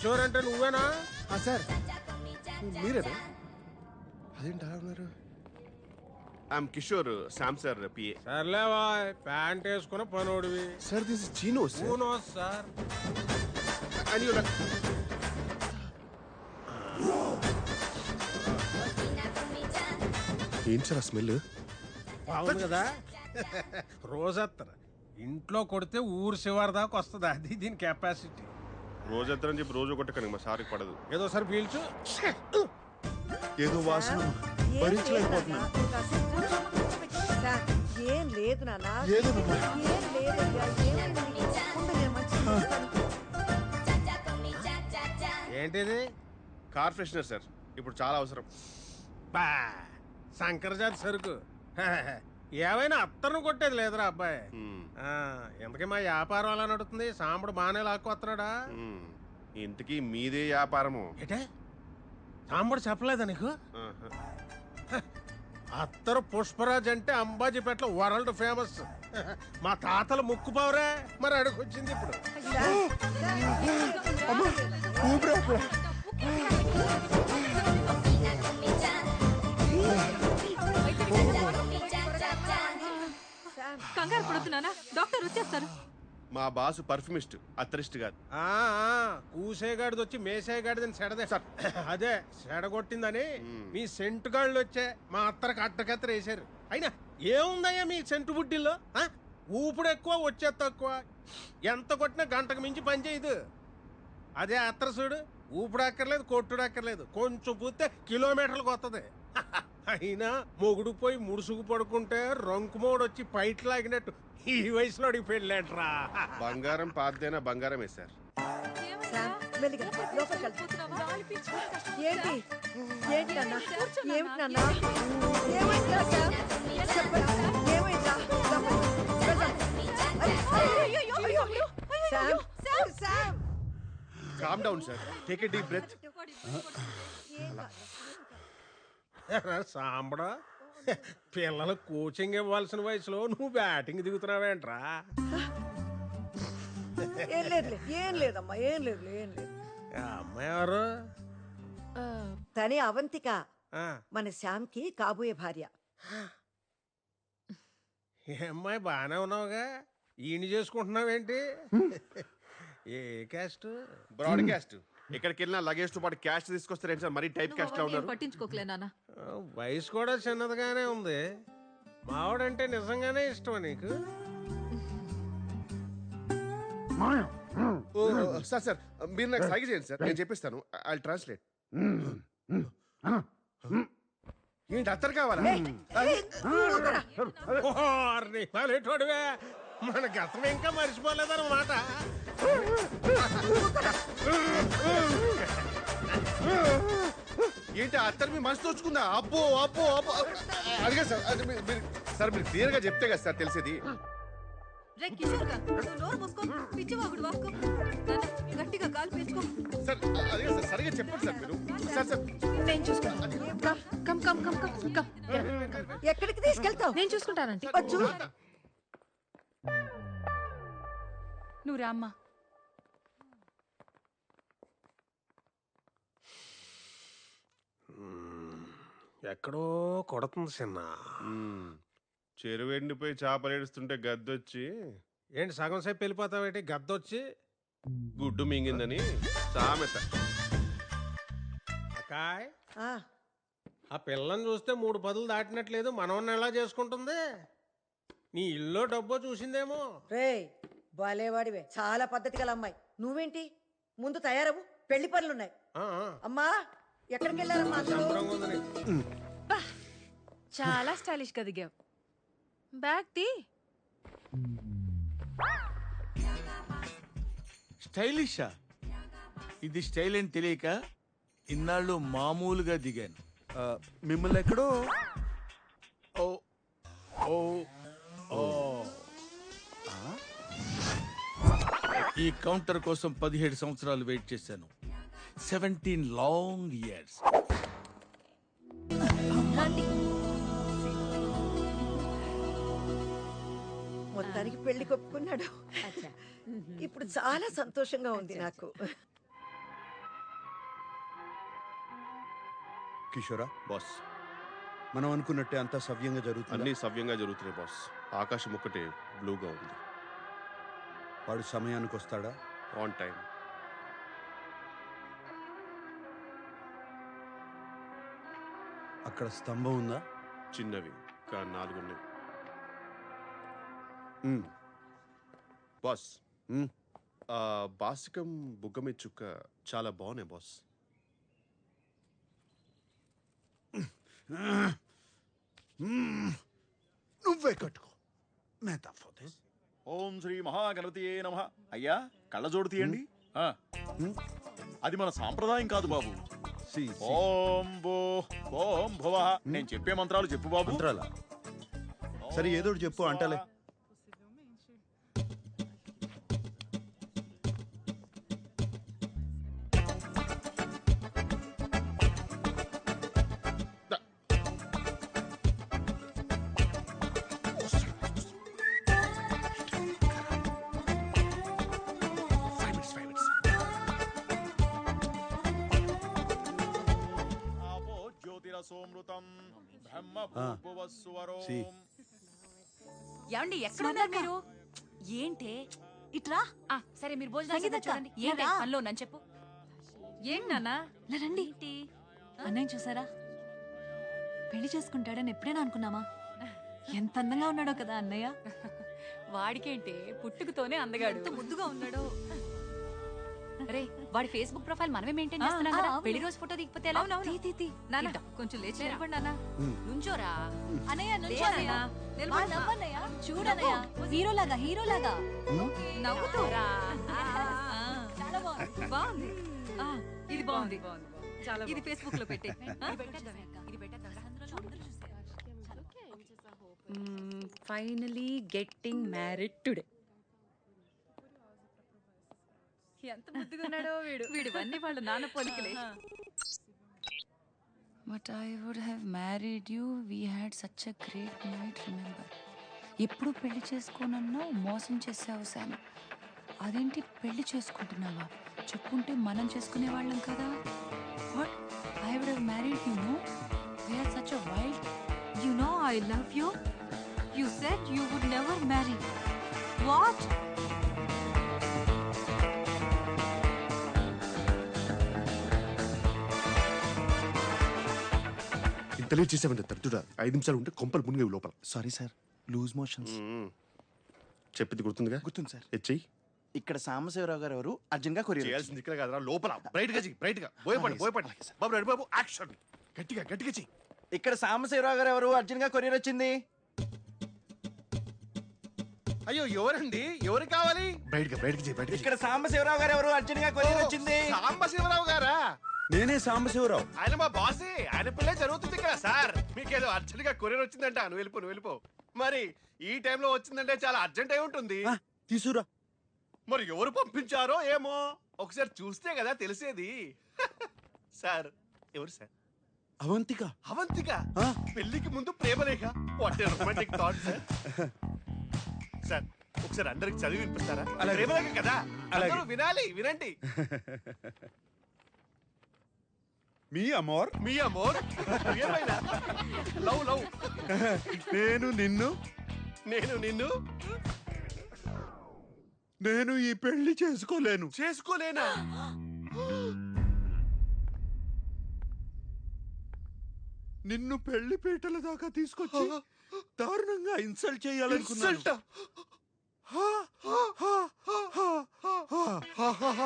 కిషోర్ అంటే నువ్వేనా? సార్ మీరేనా? అదేంటి అలా ఉన్నారు? I'm Kishore, Sam sir PA. సర్లేవా, ప్యాంట్ వేసుకున్న పనోడివి. Sir this is Chino sir. Sir ఏం సార్ ఆ స్మెల్? బాగుంది కదా. రోజత్తర ఇంట్లో కొడితే ఊరు శివారు దాకా వస్తుంది, అది దీని కెపాసిటీ. రోజంతరం చెప్పి రోజు కొట్టకండి, మా సార్కి పడదు. ఏదో సార్ పీల్చు. ఏదో వాసన భరించలేకపోతున్నా. ఏం లేదు నాన్న, ఏదోనమ్మా. ఏం లేదయ్యా, ఏమైంది? ఉండు, నేను మంచిగా చేస్తాను. ఏంటిది? కార్ ఫ్రెషనర్ సార్, ఇప్పుడు చాలా అవసరం. బా శంకరజాతి సరుకు. ఏమైనా అత్తను కొట్టేది లేదురా అబ్బాయి. ఎందుకే మా వ్యాపారం అలా నడుతుంది? సాంబడు బాగానే లాక్కొస్తున్నాడా? ఇంతకీ మీదే వ్యాపారము? ఏటే సాంబడు చెప్పలేదా నీకు? అత్తరు పుష్పరాజ్ అంటే అంబాజీపేటలో వరల్డ్ ఫేమస్. మా తాతల ముక్కు పవరే, మరి అడుగొచ్చింది ఇప్పుడు. కంగారు పడుతున్నానా? డాక్టర్ వచ్చేస్తారు. మా బాసు పర్ఫ్యూమిస్ట్, అత్తరిస్ట్ కాదు. కూసేగాడిది వచ్చి మేసేగాడిదని సెడదే సార్. అదే సెడగొట్టిందని మీ సెంటు గాళ్ళు వచ్చే మా అత్తరికి అట్టకత్తర వేసారు. అయినా ఏముందయ్యా మీ సెంటు బుడ్డిల్లో? ఊపుడు ఎక్కువ, వచ్చే తక్కువ. ఎంత కొట్టినా గంటకు మించి పని చేయదు. అదే అత్తర చూడు, ఊపుడు అక్కర్లేదు, కొట్టుడు అక్కర్లేదు, కొంచెం పూస్తే కిలోమీటర్లకు వస్తుంది. అయినా మొగుడు పోయి ముడుసుకు పడుకుంటే రంకుమోడు వచ్చి పైట్ లాగినట్టు ఈ వయసులో అడిగి పెళ్ళేట్రా. బంగారం పాతదైనా బంగారమే సార్. శామ్, మెల్లిగా లోపలికి వెళ్ళు. ఏంటి ఏంటి నాన్న, ఏమిటి నాన్న, ఏమైందిరా శామ్? చెప్పరా, ఏమైందిరా? Sam, Sam, calm down sir, take a deep breath. సాంబడా, పిల్లలకు కోచింగ్ ఇవ్వాల్సిన వయసులో నువ్వు బ్యాటింగ్ దిగుతున్నావేంట్రా? ఏం లేదులే, ఏం లేదమ్మా, ఏం లేదు, ఏం లేదు. అమ్మాయి ఎవరు? తనే అవంతిక, ఆ, మన శ్యామ్కి కాబోయే భార్య. ఏ అమ్మాయి బాగానే ఉన్నావుగా, ఈయన చేసుకుంటున్నావేంటి? ఏ క్యాస్ట్? బ్రాడ్కాస్ట్. ఎక్కడికి వెళ్ళినా లగేజ్ తో పాటు క్యాష్ తీసుకొస్తారేంటి సార్? మరీ టైప్ క్యాస్ట్ లా ఉన్నారు. పట్టించుకోకలే నాన్న. వయసు కూడా చిన్నదిగానే ఉంది. మావాడంటే నిజంగానే ఇష్టమా నీకు? సార్ సార్, మీరు నాకు సైగ చేయండి సార్, నేను చెప్పిస్తాను. I translate. ఏంటి అత్తరు కావాలా? ఓర్నివాడవే, మన గతం ఇంకా మర్చిపోలేదన్నమాట. ఏంటి అత్తరు మీ మనసు తోచుకుందా? అబ్బో అబ్బో అబ్బో, అడిగా సార్. సార్ మీరు క్లియర్ గా చెప్తే కదా సార్ తెలిసేది. గట్టిగా కాలు పీల్చుకో. సార్ అడిగా సార్, సరిగా చెప్పండి సార్ మీరు. సార్ సార్ నేను చూసుకుంటాను. Come come come come come. ఎక్కడికి తీసుకెళ్తావు? నేను చూసుకుంటానంటే. వచ్చు. నువ్వు రామ్మా. ఎక్కడో కొడుతుంది చిన్న. చెరువు ఎండిపోయి చేపలు ఏడుస్తుంటే గద్దొచ్చి, ఏంటి సగం సేపు వెళ్ళిపోతావేంటి? గద్దొచ్చి గుడ్డు మింగిందని సామెత. అకాయ్, ఆ, ఆ పిల్లని చూస్తే 3 పదులు దాటినట్లేదు. మనవన్ని ఎలా చేసుకుంటుంది? నీ ఇల్లు డబ్బో చూసిందేమో. రేయ్ బాలేవాడివే, చాలా పద్ధతి గల అమ్మాయి. నువ్వేంటి ముందు తయారవు, పెళ్లి పనులున్నాయి. ఆ, అమ్మా, ఎక్కడికి వెళ్ళారమ్మా అందరూ? శంభరంగా ఉంది నీకు. చాలా స్టైలిష్ గా దిగావు. బ్యాగ్ తీ. స్టైలిషా? ఇది స్టైల్ అని తెలియక ఇన్నాళ్ళు మామూలుగా దిగాను. మిమ్మల్ని ఎక్కడో ఓ ఓ ఓ ఈ కౌంటర్ కోసం 17 సంవత్సరాలు వెయిట్ చేశాను. 17 లాంగ్ ఇయర్స్. మొత్తానికి పెళ్లి కొప్పుకున్నాడు. ఇప్పుడు చాలా సంతోషంగా ఉంది నాకు. కిషోరా, బాస్ మనం అనుకున్నట్టే అంతా సవ్యంగా జరుగుతుంది. అన్నీ సవ్యంగా జరుగుతున్నాయి బాస్. ఆకాశం ఒక్కటే బ్లూగా ఉంది. వాడు సమయానికి వస్తాడా? On time. అక్కడ స్తంభం ఉందా? చిన్నవి కానీ 4 ఉన్నాయి. బాస్ బాసికం బుగ్గ మీద చుక్క చాలా బాగున్నాయి బాస్. నువ్వే కట్టుకో. మేతాఫోతే. ఓం శ్రీ మహాగణపతియే నమః. అయ్యా కళ్ళజోడు తీయండి. అది మన సాంప్రదాయం కాదు బాబు. ఓం భూ ఓం భువ. నేను చెప్పే మంత్రాలు చెప్పు బాబు. మంత్రాలా? సరే ఏదో ఒకటి చెప్పు అంటలే. ఆపో జ్యోతిరసోమృతం బ్రహ్మ భూభువస్సువరోం. ఏమండి ఎక్కడ ఉన్నారు మీరు? ఏంటే ఇట్రా. సరే మీరు భోజనం సంగీతక్క, చూడండి. ఏంటి రా. పనిలో నన్ను చెప్పు. ఏంటి నాన్న? రండి. అన్నయ్య చూసారా? పెళ్లి చేసుకుంటాడని ఎప్పుడైనా అనుకున్నామా? ఎంత అందంగా ఉన్నాడో కదా అన్నయ్య. వాడికేంటే పుట్టుకతోనే అందగాడు. ముద్దుగా ఉన్నాడో. రే వాడి ఫేస్బుక్ ప్రొఫైల్ మనమే మెయింటైన్ చేస్తున్నాం కదా. అవును. పెళ్లి రోజు ఫోటో దిగిపోతే ఎలా? నాన్న కొంచెం లేచి నిలబడి నాన్న. నుంచోరా. అన్నయ్య నుంచో లే అన్నయ్య. నాన్న. మా నవ్వన్నయ్య. చూడన్నయ్య. హీరోలాగా హీరోలాగా. నవ్వుతూ రా. చాలా బాగుంది. బాగుంది. ఇది బాగుంది. ఇది ఫేస్బుక్ లో పెట్టే. Finally getting married today. ఎంత ముద్దుగా ఉన్నాడో వీడు. వీడివన్నీ వాళ్ళ నాన్న పోలికలే. But I would have married you. We had such a great night. Remember. ఎప్పుడు పెళ్లి చేసుకోనన్నావు, మోసం చేసావు శామ్. అదేంటి పెళ్లి చేసుకుంటున్నావా? చెప్పుంటే మనం చేసుకునే వాళ్ళం కదా. What? I would have married you. No, we are such a wild. You know I love you. You said you would never marry. What? ఇంత లేట్ చేసామంటే తరచుడా 5 నిమిషాలు ఉంటే కొంపలు మునిగేవి లోపల. Sorry sir, loose motions. చెప్పింది గుర్తుందిగా? గుర్తుంది సార్. హెచ్ఐ ఇక్కడ సాంబశివరావు గారు ఎవరు అర్జున్ గా కొరియర్ చేయాల్సింది ఇక్కడ కాదురా, లోపల బ్రైట్ గా చెయ్యి, బ్రైట్ గా. భయపడి బాబు రెడీ బాబు, యాక్షన్. గట్టిగా చెయ్యి. ఇక్కడ సాంబశివరావు గారు ఎవరు అర్జున్ గా కొరియర్ వచ్చింది. అయ్యో ఎవరండి? ఎవరు కావాలి? బ్రైట్ గా చెయ్యి. ఇక్కడ సాంబశివరావు గారు ఎవరు అర్జున్ గా కొరియర్ వచ్చింది. సాంబశివరావు గారా? నేనే సాంబశివరావు. ఆయన మా బాసే. ఆయన పిల్లే జరుగుతుంది కదా సార్. మీకేదో అర్జెంట్ గా కొరియర్ వచ్చిందంట. నువ్వు వెళ్ళిపో. మరి ఈ టైంలో వచ్చిందంటే చాలా అర్జెంట్ అయి ఉంటుంది. తీసురా. మరి ఎవరు పంపించారో ఏమో ఒకసారి చూస్తే కదా తెలిసేది. సార్ ఎవరు సార్? అవంతిక. పెళ్లికి ముందు ప్రేమలేఖ. What a romantic thought sir. Sir ఒకసారి అందరికి చదివి వినిపిస్తారా? ప్రేమలేఖ కదా, అందరూ వినండి. మీ అమోర్ ఏమైనా లవ్. నేను నిన్ను నేను ఈ పెళ్లి చేసుకోలేనా? నిన్ను పెళ్లి పీటల దాకా తీసుకొచ్చి దారుణంగా ఇన్సల్ట్ చేయాలనుకున్నాను.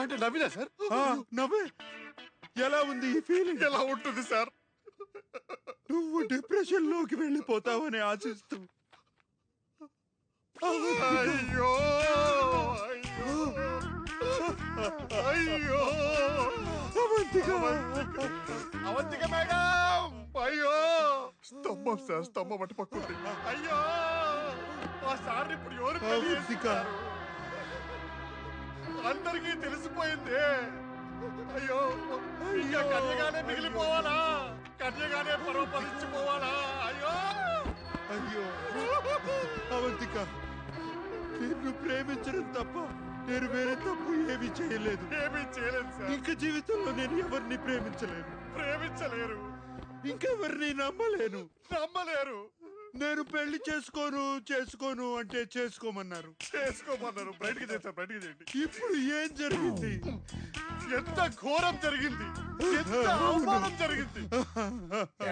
అంటే నవ్వినా సార్? నవ్వే. ఎలా ఉంది ఈ ఫీలింగ్? ఎలా ఉంటుంది సార్? నువ్వు డిప్రెషన్ లోకి వెళ్ళిపోతావని ఆశిస్తూ. అయ్యో అవంతిక మేడం. అయ్యో స్తంభం అటు పక్కుంది. అయ్యో ఆ సార్ ఇప్పుడు ఎవరు పెళ్లి చేస్తున్నారు? అందరికీ తెలిసిపోయింది. అయ్యో ఇంకా కన్యగానే మిగిలిపోవాలా? కన్యగానే పరోపరించిపోవాలా? అయ్యో అవంతిక, నిన్ను ప్రేమించడం తప్ప నేను వేరే తప్పు ఏమీ చేయలేదు సార్. ఇంకా జీవితంలో నేను ఎవరిని ప్రేమించలేను. ప్రేమించలేరు. ఇంకెవరిని నమ్మలేను. నమ్మలేరు. నేను పెళ్లి చేసుకోను అంటే చేసుకోమన్నారు. బయటికి చేయండి. ఇప్పుడు ఏం జరిగింది? ఎంత ఘోరం జరిగింది, ఎంత అవమానం జరిగింది.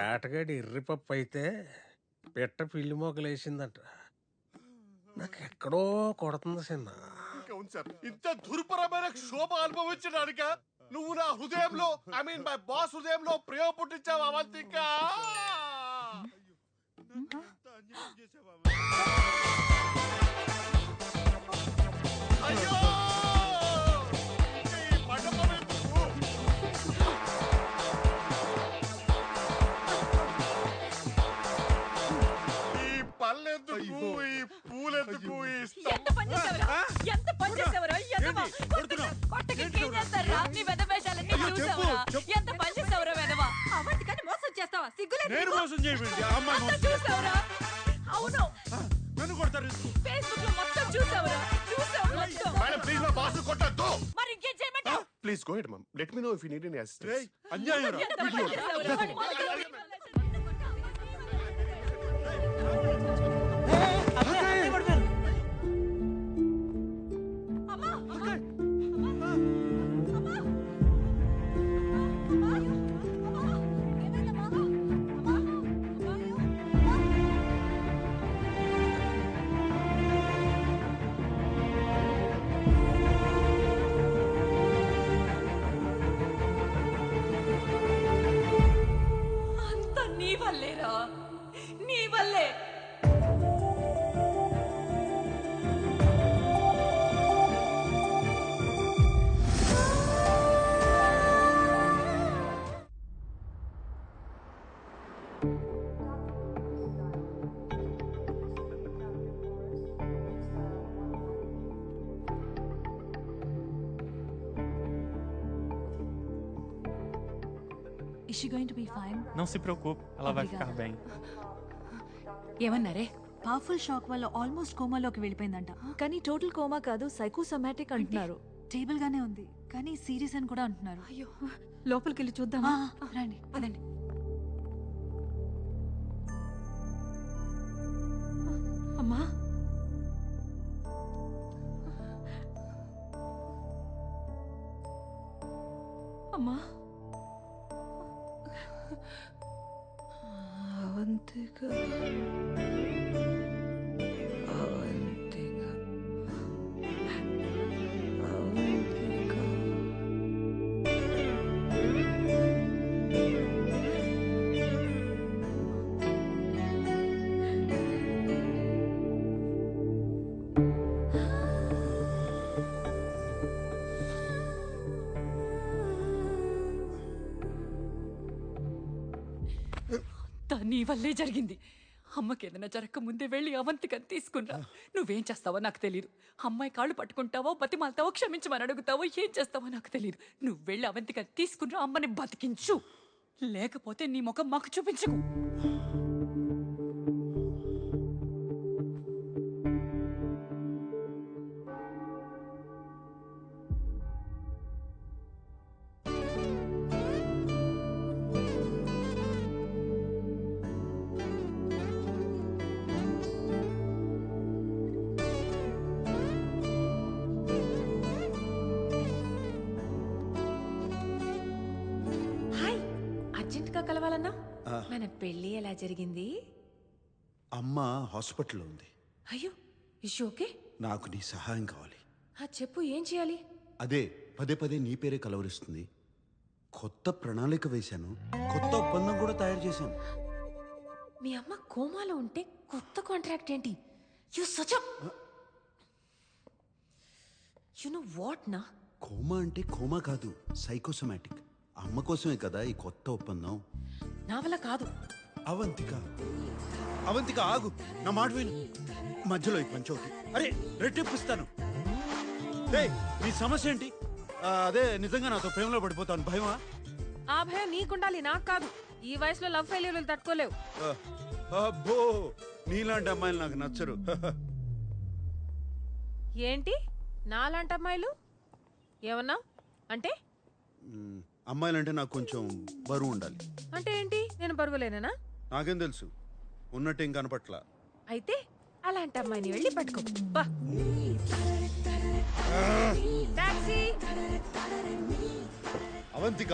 ఏటగాడి ఎర్రిపప్పు అయితే పిట్ట పిల్లి మోకలేసిందంట. నాకు ఎక్కడో కొడుతుంది చిన్న. అవును సార్, ఇంత దుర్భరమైన క్షోభ అనుభవించడానిక నువ్వు నా హృదయంలో, ఐ మీన్ మై బాస్ హృదయంలో ప్రేమ పుట్టించావు అవంతిక. అయ్యో ఈ మండపం ఎందుకు? ఈ పళ్ళెందుకు, ఈ పూలెందుకు, ఈ ఎంత పని చేసావురా? ఎంత పని చేసావురా? ఎదవా. కొట్టకి ఏం చేస్తారా? నీ వెధవేషాలన్నీ చూసావురా? ఎంత పని చేసావురా వెధవా? అవంతికని మోసం చేస్తావా? సిగ్గులేదు నేను నీకు? మోసం చేయబడింది అమ్మాయి అంతా మోసం చూసావురా? అవును, నన్ను కొడతారు. ఫేస్బుక్ లో మొత్తం చూసావురా? చూసావు మొత్తం. మేడం ప్లీజ్ మా బాస్ కొట్టద్దు. మరి ఇంకేం చేయమంటావు? Please go ahead ma'am, let me know if you need any assistance. అన్యాయం రా. ఎంత పని చేసావురా? అమ్మా! అమ్మా! అమ్మా! అంతా నీ వల్లేరా, నీ వల్లే. Is she going to be fine? Não se preocupe, ela vai ficar bem. ఏమన్నారే? పవర్ఫుల్ షాక్ వల్ల ఆల్మోస్ట్ కోమాలోకి వెళ్ళిపోయిందంట. కానీ టోటల్ కోమా కాదు, సైకోసోమాటిక్ అంటున్నారు. స్టేబుల్ గానే ఉంది, కానీ సీరియస్ అని కూడా అంటున్నారు. అయ్యో, లోపలికి వెళ్ళి చూద్దామా? రండి, పదండి. అమ్మా, అమ్మా, అవంతిక, అవంతిక, అవంతిక. నీ వల్లే జరిగింది. అమ్మకి ఏదైనా జరగక ముందే వెళ్ళి అవంతికని తీసుకున్నా. నువ్వేం చేస్తావో నాకు తెలియదు. అమ్మాయి కాళ్ళు పట్టుకుంటావో, బతిమాలతావో, క్షమించమని అడుగుతావో, ఏం చేస్తావో నాకు తెలియదు. నువ్వు వెళ్ళి అవంతికని తీసుకున్నా, అమ్మని బతికించు. లేకపోతే నీ ముఖం మాకు చూపించకు. కలవాలన్నా? మన పెళ్లి ఎలా జరిగింది? అమ్మ హాస్పిటల్లో ఉంది. అయ్యో, ఇష్యూ ఓకే? నాకు నీ సహాయం కావాలి. చెప్పు, ఏం చేయాలి? అదే పదే పదే నీ పేరే కలవరిస్తుంది. కొత్త ప్రణాళిక వేశాను, కొత్త ఒప్పందం కూడా తయారు చేశాను. మీ అమ్మ కోమాలో ఉంటే కొత్త కాంట్రాక్ట్ ఏంటి? You such a you know what నా? కోమా అంటే కోమా కాదు, సైకోసోమాటిక్. అమ్మ కోసమే కదా ఈ కొత్త ఒప్పందం. నా వల్ల కాదు. అవంతిక, అవంతిక ఆగు, నా మాట విను. మధ్యలో ఈ పంచోటి అరే రెట్టిప్పిస్తాను. నీ సమస్య ఏంటి? అదే నిజంగా నాతో ప్రేమలో పడిపోతాను భయమా? ఆ భయం నీకుండాలి, నాకు కాదు. ఈ వయసులో లవ్ ఫెయిల్యూర్లు తట్టుకోలేవు. అబ్బో, నీలాంటి అమ్మాయిలు నాకు నచ్చరు. ఏంటి నాలాంటి అమ్మాయిలు? ఏమన్నా అంటే? అమ్మాయిలంటే నాకు కొంచెం బరువు ఉండాలి. అంటే ఏంటి, నేను బరువులేనా? నాకేం తెలుసు, ఉన్నట్టేం కనపట్ల. అయితే అలాంటి అమ్మాయిని వెళ్ళి పట్టుకో. బా. టాక్సీ. అవంతిక,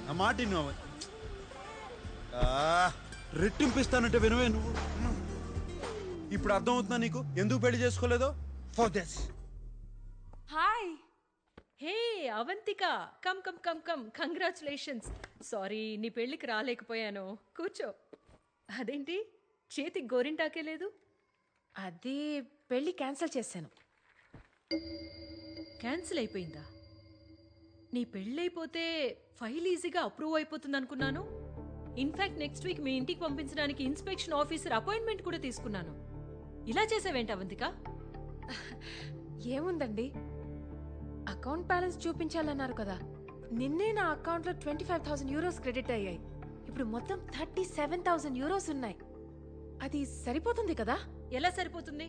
నా మాట విను. రెట్టింపిస్తానంటే వినవే నువ్వు. ఇప్పుడు అర్థమవుతుందా నీకు ఎందుకు పెళ్లి చేసుకోలేదో? For this. Hi. Hey Avantika, come come come come, congratulations. Sorry నీ పెళ్ళికి రాలేకపోయాను. కూర్చో. అదేంటి చేతికి గోరింటాకే లేదు? అది పెళ్లి క్యాన్సిల్ చేశాను. క్యాన్సిల్ అయిపోయిందా? నీ పెళ్ళైపోతే ఫైల్ ఈజీగా అప్రూవ్ అయిపోతుంది అనుకున్నాను. ఇన్ఫాక్ట్ నెక్స్ట్ వీక్ మీ ఇంటికి పంపించడానికి ఇన్స్పెక్షన్ ఆఫీసర్ అపాయింట్మెంట్ కూడా తీసుకున్నాను. ఇలా చేసావేంటి అవంతిక? ఏముందండి, అకౌంట్ బ్యాలెన్స్ చూపించాలన్నారు కదా. నిన్నే నా అకౌంట్లో 25,000 యూరోస్ క్రెడిట్ అయ్యాయి. ఇప్పుడు మొత్తం 37,000 యూరోస్ ఉన్నాయి. అది సరిపోతుంది కదా? ఎలా సరిపోతుంది?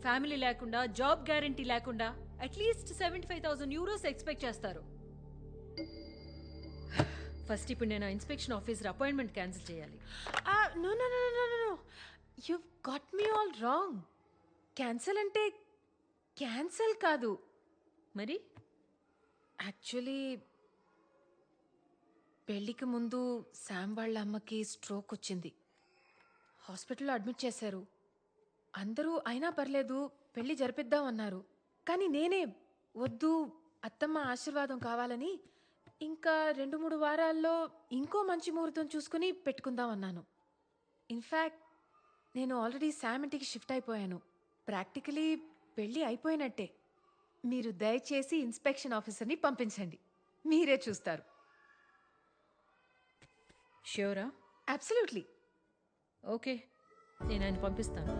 ఫ్యామిలీ లేకుండా, జాబ్ గ్యారంటీ లేకుండా అట్లీస్ట్ 75,000 యూరోస్ ఎక్స్పెక్ట్ చేస్తారు. ఫస్ట్ ఇప్పుడు నేను ఇన్స్పెక్షన్ ఆఫీసర్ అపాయింట్మెంట్ క్యాన్సిల్ చేయాలి. No no no no no, you got me all wrong. Cancel అంటే క్యాన్సిల్ కాదు. మరి యాక్చువల్లీ పెళ్లికి ముందు శామ్ వాళ్ళ అమ్మకి స్ట్రోక్ వచ్చింది. హాస్పిటల్లో అడ్మిట్ చేశారు. అందరూ అయినా పర్లేదు పెళ్లి జరిపిద్దాం అన్నారు. కానీ నేనే వద్దు, అత్తమ్మ ఆశీర్వాదం కావాలని ఇంకా 2-3 వారాల్లో ఇంకో మంచి ముహూర్తం చూసుకుని పెట్టుకుందాం అన్నాను. ఇన్ఫ్యాక్ట్ నేను ఆల్రెడీ శామ్ ఇంటికి షిఫ్ట్ అయిపోయాను. ప్రాక్టికలీ పెళ్ళి అయిపోయినట్టే. మీరు దయచేసి ఇన్స్పెక్షన్ ఆఫీసర్ని పంపించండి, మీరే చూస్తారు. ష్యూరా? అబ్సల్యూట్లీ. ఓకే, నేను ఆయన పంపిస్తాను.